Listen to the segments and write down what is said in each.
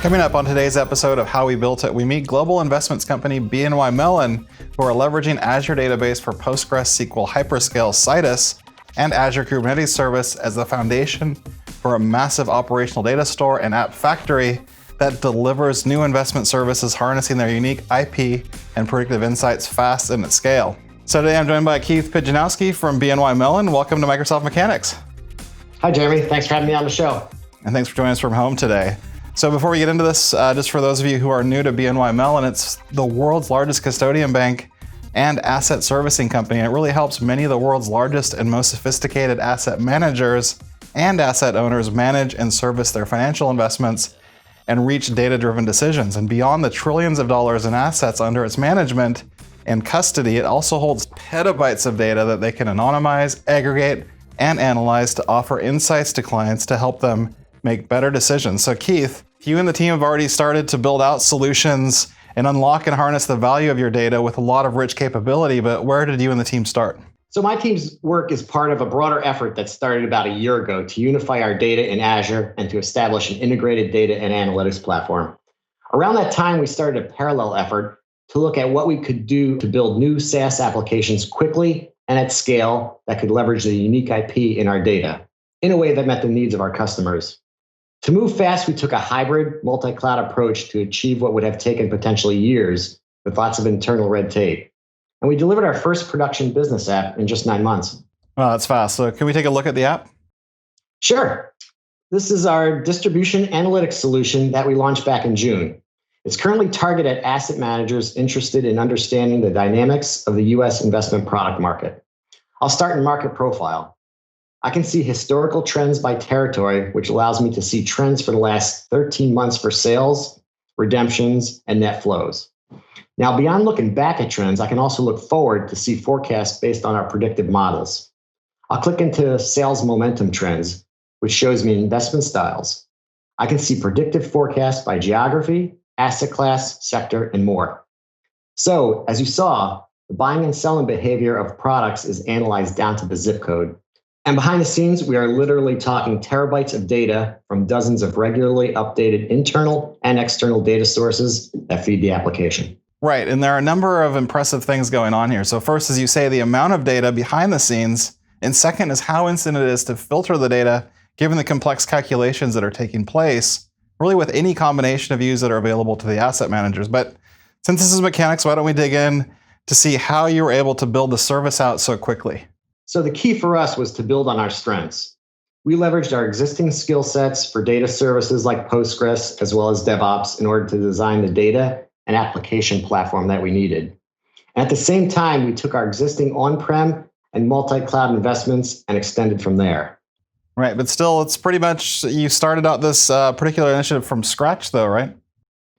Coming up on today's episode of How We Built It, we meet global investments company BNY Mellon, who are leveraging Azure Database for PostgreSQL hyperscale Citus and Azure Kubernetes Service as the foundation for a massive operational data store and app factory that delivers new investment services harnessing their unique IP and predictive insights fast and at scale. So today I'm joined by Keith Pidjanowski from BNY Mellon. Welcome to Microsoft Mechanics. Hi, Jeremy. Thanks for having me on the show. And thanks for joining us from home today. So before we get into this, just for those of you who are new to BNY Mellon, it's the world's largest custodian bank and asset servicing company. And it really helps many of the world's largest and most sophisticated asset managers and asset owners manage and service their financial investments and reach data-driven decisions. And beyond the trillions of dollars in assets under its management and custody, it also holds petabytes of data that they can anonymize, aggregate, and analyze to offer insights to clients to help them make better decisions. So Keith, you and the team have already started to build out solutions and unlock and harness the value of your data with a lot of rich capability, but where did you and the team start? So my team's work is part of a broader effort that started about a year ago to unify our data in Azure and to establish an integrated data and analytics platform. Around that time, we started a parallel effort to look at what we could do to build new SaaS applications quickly and at scale that could leverage the unique IP in our data in a way that met the needs of our customers. To move fast, we took a hybrid multi-cloud approach to achieve what would have taken potentially years with lots of internal red tape. And we delivered our first production business app in just 9 months. Wow, that's fast. So can we take a look at the app? Sure. This is our distribution analytics solution that we launched back in June. It's currently targeted at asset managers interested in understanding the dynamics of the US investment product market. I'll start in market profile. I can see historical trends by territory, which allows me to see trends for the last 13 months for sales, redemptions, and net flows. Now, beyond looking back at trends, I can also look forward to see forecasts based on our predictive models. I'll click into sales momentum trends, which shows me investment styles. I can see predictive forecasts by geography, asset class, sector, and more. So, as you saw, the buying and selling behavior of products is analyzed down to the zip code. And behind the scenes, we are literally talking terabytes of data from dozens of regularly updated internal and external data sources that feed the application. Right, and there are a number of impressive things going on here. So first, as you say, the amount of data behind the scenes, and second is how instant it is to filter the data, given the complex calculations that are taking place, really with any combination of views that are available to the asset managers. But since this is mechanics, why don't we dig in to see how you were able to build the service out so quickly? So the key for us was to build on our strengths. We leveraged our existing skill sets for data services like Postgres, as well as DevOps, in order to design the data and application platform that we needed. And at the same time, we took our existing on-prem and multi-cloud investments and extended from there. Right, but still, it's pretty much, you started out this particular initiative from scratch though, right?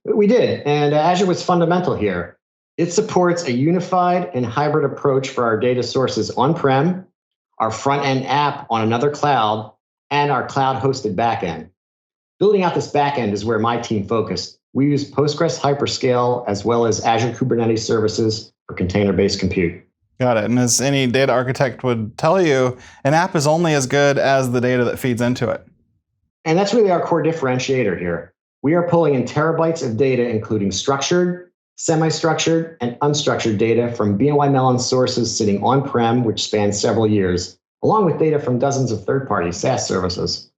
We did, and Azure was fundamental here. It supports a unified and hybrid approach for our data sources on-prem, our front-end app on another cloud, and our cloud-hosted backend. Building out this backend is where my team focused. We use Postgres Hyperscale as well as Azure Kubernetes Services for container-based compute. Got it. And as any data architect would tell you, an app is only as good as the data that feeds into it. And that's really our core differentiator here. We are pulling in terabytes of data, including structured, semi-structured, and unstructured data from BNY Mellon sources sitting on-prem, which spans several years, along with data from dozens of third-party SaaS services.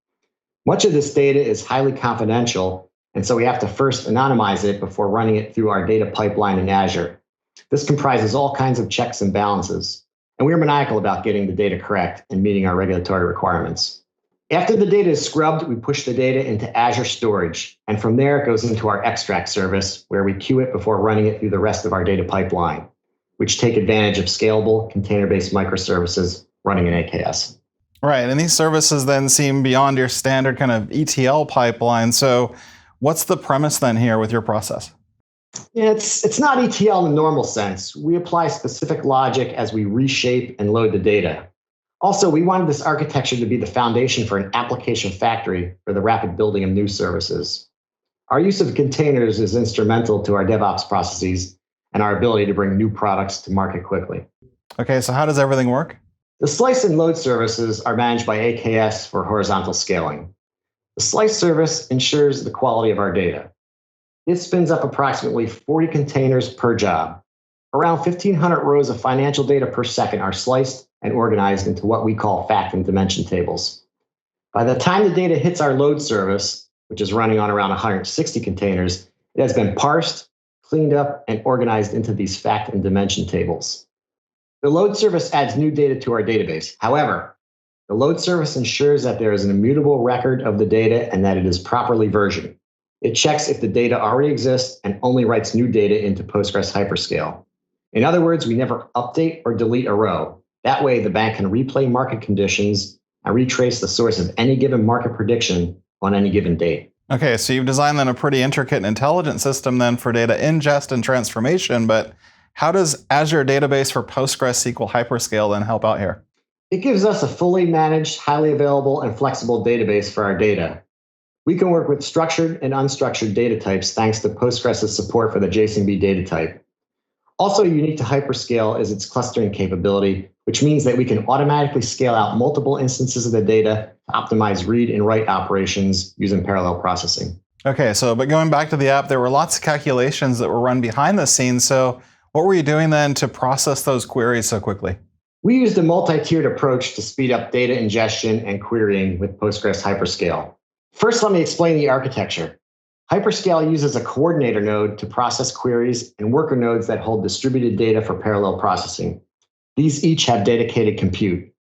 Much of this data is highly confidential, and so we have to first anonymize it before running it through our data pipeline in Azure. This comprises all kinds of checks and balances, and we're maniacal about getting the data correct and meeting our regulatory requirements. After the data is scrubbed, we push the data into Azure Storage, and from there it goes into our extract service, where we queue it before running it through the rest of our data pipeline, which take advantage of scalable container-based microservices running in AKS. Right, and these services then seem beyond your standard kind of ETL pipeline. So what's the premise then here with your process? It's not ETL in the normal sense. We apply specific logic as we reshape and load the data. Also, we wanted this architecture to be the foundation for an application factory for the rapid building of new services. Our use of containers is instrumental to our DevOps processes and our ability to bring new products to market quickly. Okay, so how does everything work? The slice and load services are managed by AKS for horizontal scaling. The slice service ensures the quality of our data. It spins up approximately 40 containers per job. Around 1,500 rows of financial data per second are sliced and organized into what we call fact and dimension tables. By the time the data hits our load service, which is running on around 160 containers, it has been parsed, cleaned up, and organized into these fact and dimension tables. The load service adds new data to our database. However, the load service ensures that there is an immutable record of the data and that it is properly versioned. It checks if the data already exists and only writes new data into Postgres Hyperscale. In other words, we never update or delete a row. That way, the bank can replay market conditions and retrace the source of any given market prediction on any given date. Okay, so you've designed then a pretty intricate and intelligent system then for data ingest and transformation, but how does Azure Database for PostgreSQL Hyperscale then help out here? It gives us a fully managed, highly available, and flexible database for our data. We can work with structured and unstructured data types thanks to Postgres' support for the JSONB data type. Also unique to Hyperscale is its clustering capability, which means that we can automatically scale out multiple instances of the data to optimize read and write operations using parallel processing. Okay, but going back to the app, there were lots of calculations that were run behind the scenes. So what were you doing then to process those queries so quickly? We used a multi-tiered approach to speed up data ingestion and querying with Postgres Hyperscale. First, let me explain the architecture. Hyperscale uses a coordinator node to process queries and worker nodes that hold distributed data for parallel processing. These each have dedicated compute.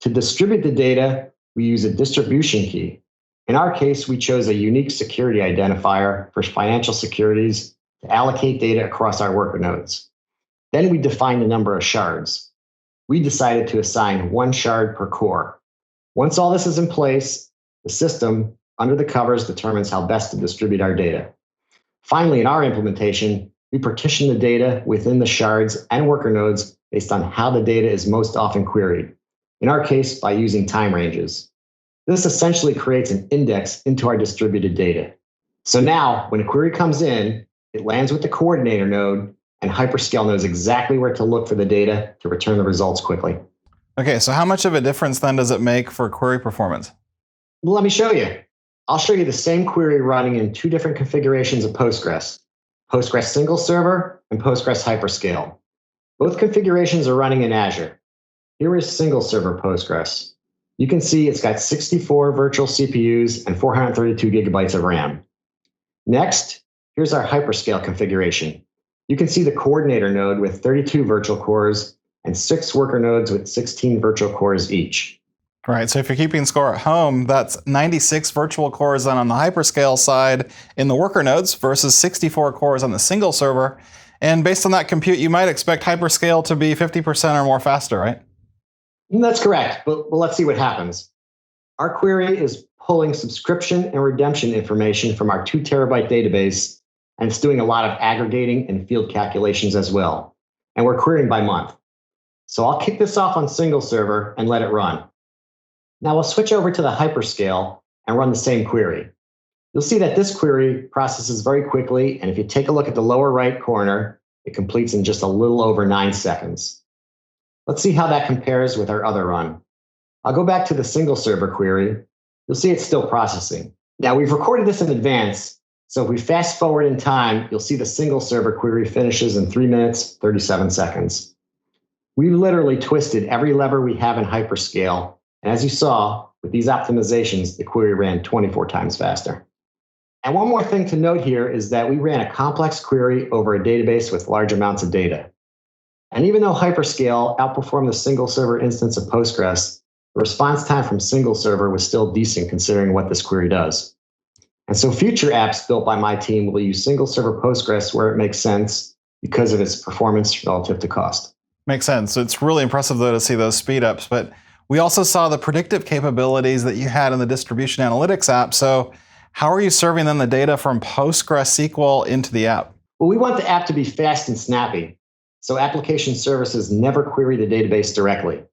To distribute the data, we use a distribution key. In our case, we chose a unique security identifier for financial securities to allocate data across our worker nodes. Then we defined the number of shards. We decided to assign 1 shard per core. Once all this is in place, the system, under the covers, determines how best to distribute our data. Finally, in our implementation, we partition the data within the shards and worker nodes based on how the data is most often queried. In our case, by using time ranges. This essentially creates an index into our distributed data. So now, when a query comes in, it lands with the coordinator node, and Hyperscale knows exactly where to look for the data to return the results quickly. Okay, so how much of a difference then does it make for query performance? Well, let me show you. I'll show you the same query running in 2 different configurations of Postgres, Postgres Single Server and Postgres Hyperscale. Both configurations are running in Azure. Here is Single Server Postgres. You can see it's got 64 virtual CPUs and 432 gigabytes of RAM. Next, here's our Hyperscale configuration. You can see the coordinator node with 32 virtual cores and 6 worker nodes with 16 virtual cores each. Right, so if you're keeping score at home, that's 96 virtual cores then on the Hyperscale side in the worker nodes versus 64 cores on the single server. And based on that compute, you might expect Hyperscale to be 50% or more faster, right? That's correct, but let's see what happens. Our query is pulling subscription and redemption information from our 2 terabyte database, and it's doing a lot of aggregating and field calculations as well. And we're querying by month. So I'll kick this off on single server and let it run. Now we'll switch over to the Hyperscale and run the same query. You'll see that this query processes very quickly, and if you take a look at the lower right corner, it completes in just a little over 9 seconds. Let's see how that compares with our other run. I'll go back to the single server query. You'll see it's still processing. Now we've recorded this in advance, so if we fast forward in time, you'll see the single server query finishes in 3 minutes, 37 seconds. We've literally twisted every lever we have in Hyperscale, and as you saw, with these optimizations, the query ran 24 times faster. And one more thing to note here is that we ran a complex query over a database with large amounts of data. And even though Hyperscale outperformed the single server instance of Postgres, the response time from single server was still decent considering what this query does. And so future apps built by my team will use single server Postgres where it makes sense because of its performance relative to cost. Makes sense. So it's really impressive though to see those speed ups, but we also saw the predictive capabilities that you had in the distribution analytics app. So how are you serving then the data from PostgreSQL into the app? Well, we want the app to be fast and snappy, so application services never query the database directly.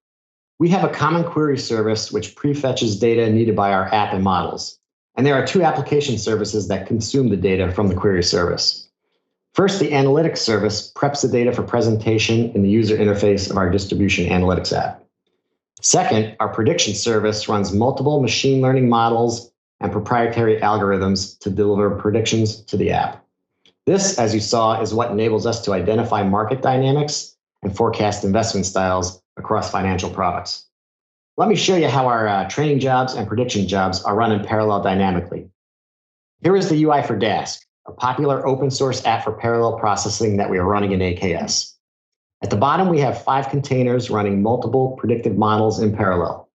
We have a common query service which prefetches data needed by our app and models. And there are 2 application services that consume the data from the query service. First, the analytics service preps the data for presentation in the user interface of our distribution analytics app. Second, our prediction service runs multiple machine learning models and proprietary algorithms to deliver predictions to the app. This, as you saw, is what enables us to identify market dynamics and forecast investment styles across financial products. Let me show you how our training jobs and prediction jobs are run in parallel dynamically. Here is the UI for Dask, a popular open source app for parallel processing that we are running in AKS. At the bottom, we have 5 containers running multiple predictive models in parallel.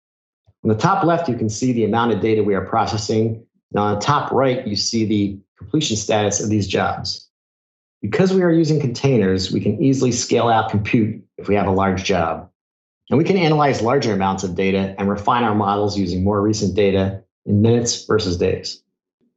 On the top left, you can see the amount of data we are processing. And on the top right, you see the completion status of these jobs. Because we are using containers, we can easily scale out compute if we have a large job. And we can analyze larger amounts of data and refine our models using more recent data in minutes versus days.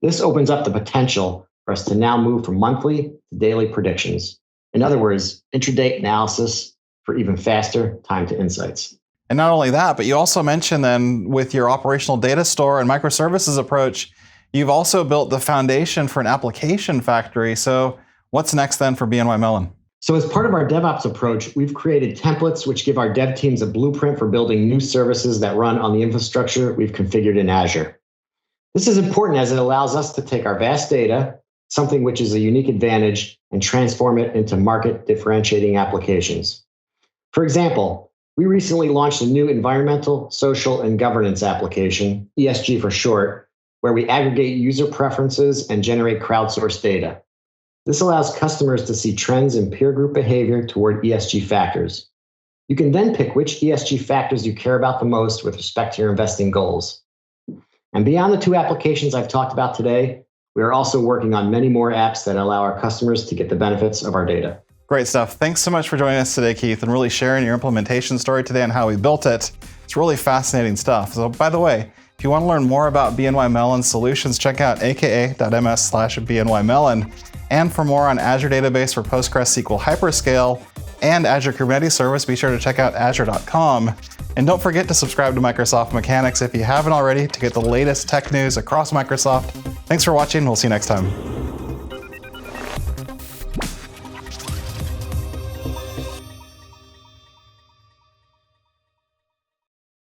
This opens up the potential for us to now move from monthly to daily predictions. In other words, intraday analysis for even faster time to insights. And not only that, but you also mentioned then with your operational data store and microservices approach, you've also built the foundation for an application factory. So what's next then for BNY Mellon? So as part of our DevOps approach, we've created templates which give our dev teams a blueprint for building new services that run on the infrastructure we've configured in Azure. This is important as it allows us to take our vast data, something which is a unique advantage, and transform it into market differentiating applications. For example, we recently launched a new environmental, social, and governance application, ESG for short, where we aggregate user preferences and generate crowdsourced data. This allows customers to see trends in peer group behavior toward ESG factors. You can then pick which ESG factors you care about the most with respect to your investing goals. And beyond the 2 applications I've talked about today, we are also working on many more apps that allow our customers to get the benefits of our data. Great stuff. Thanks so much for joining us today, Keith, and really sharing your implementation story today and how we built it. It's really fascinating stuff. So by the way, if you want to learn more about BNY Mellon solutions, check out aka.ms/BNY Mellon. And for more on Azure Database for PostgreSQL Hyperscale and Azure Kubernetes Service, be sure to check out azure.com. And don't forget to subscribe to Microsoft Mechanics if you haven't already to get the latest tech news across Microsoft. Thanks for watching. We'll see you next time.